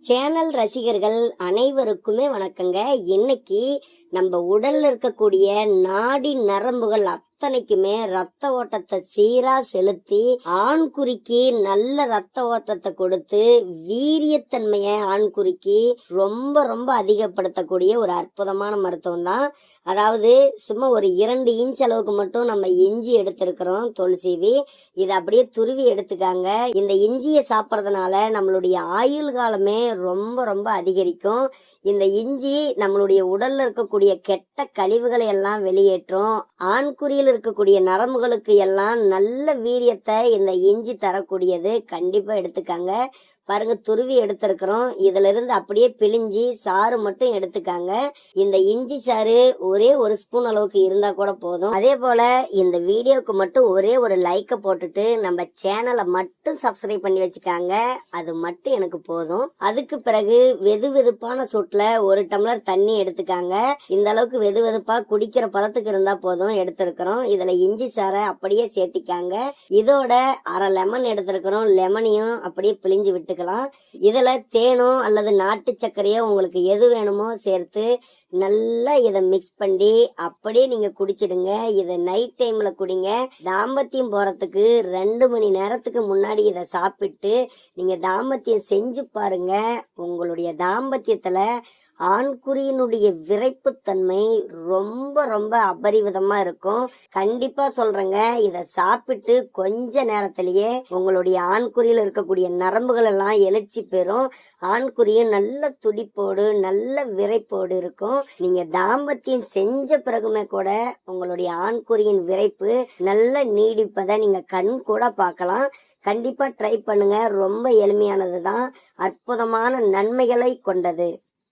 Channel ரசிகர்கள் அனைவருக்குமே வணக்கங்க. இன்னைக்கு நம்ம உடல்ல இருக்கக்கூடிய நாடி நரம்புகள் அத்தனைக்குமே ரத்த ஓட்டத்தை சீரா செலுத்தி ஆண்குறிக்கு நல்ல ரத்த ஓட்டத்தை கொடுத்து வீரியத்தன்மைய ஆண்குறிக்கு ரொம்ப ரொம்ப அதிகப்படுத்தக்கூடிய ஒரு அற்புதமான மருத்துவம் தான். அதாவது சும்மா ஒரு 2 இன்ச் அளவுக்கு மட்டும் நம்ம இஞ்சி எடுத்திருக்கிறோம், துளசிவி. இதை அப்படியே துருவி எடுத்துக்காங்க. இந்த இஞ்சியை சாப்பிட்றதுனால நம்மளுடைய ஆயுள் காலமே ரொம்ப ரொம்ப அதிகரிக்கும். இந்த இஞ்சி நம்மளுடைய உடல்ல இருக்கக்கூடிய கெட்ட கழிவுகளை எல்லாம் வெளியேற்றும். ஆண்குறியில் இருக்கக்கூடிய நரம்புகளுக்கு எல்லாம் நல்ல வீரியத்தை இந்த இஞ்சி தரக்கூடியது. கண்டிப்பா எடுத்துக்காங்க. பாருங்க, துருவி எடுத்திருக்கிறோம். இதுல இருந்து அப்படியே பிழிஞ்சி சாறு மட்டும் எடுத்துக்காங்க. இந்த இஞ்சி சாறு ஒரே 1 ஸ்பூன் அளவுக்கு இருந்தா கூட போதும். அதே போல இந்த வீடியோக்கு மட்டும் ஒரே ஒரு லைக்கை போட்டுட்டு நம்ம சேனலை மட்டும் சப்ஸ்கிரைப் பண்ணி வச்சுக்காங்க. அது மட்டும் எனக்கு போதும். அதுக்கு பிறகு வெது வெதுப்பான சூட்ல 1 டம்ளர் தண்ணி எடுத்துக்காங்க. இந்த அளவுக்கு வெது வெதுப்பா குடிக்கிற பதத்துக்கு இருந்தா போதும். எடுத்திருக்கிறோம். இதுல இஞ்சி சாறை அப்படியே சேர்த்திக்காங்க. இதோட 1/2 லெமன் எடுத்திருக்கிறோம். லெமனையும் அப்படியே பிழிஞ்சு விட்டு இதுல தேனோ அல்லது நாட்டு சர்க்கரையோ உங்களுக்கு எது வேணுமோ சேர்த்து நல்லா இதை மிக்ஸ் பண்ணி அப்படியே நீங்க குடிச்சிடுங்க. இதை நைட் டைம்ல குடிங்க. தாம்பத்தியம் போறதுக்கு 2 மணி நேரத்துக்கு முன்னாடி இதை சாப்பிட்டு நீங்க தாம்பத்தியம் செஞ்சு பாருங்க. உங்களுடைய தாம்பத்தியத்துல ஆண்குறியினுடைய விரைப்புத்தன்மை ரொம்ப ரொம்ப அபரிவிதமா இருக்கும். கண்டிப்பா சொல்றேங்க, இதை சாப்பிட்டு கொஞ்ச நேரத்திலேயே உங்களுடைய ஆண்குறியில் இருக்கக்கூடிய நரம்புகள் எல்லாம் எழுச்சி பெறும். ஆண்குறியும் நல்ல துடிப்போடு நல்ல விரைப்போடு இருக்கும். நீங்க தாம்பத்தியம் செஞ்ச பிறகுமே கூட உங்களுடைய ஆண்குறியின் விரைப்பு நல்ல நீடிப்பதை நீங்க கண் கூட பார்க்கலாம். கண்டிப்பா ட்ரை பண்ணுங்க. ரொம்ப எளிமையானது தான், அற்புதமான நன்மைகளை கொண்டது.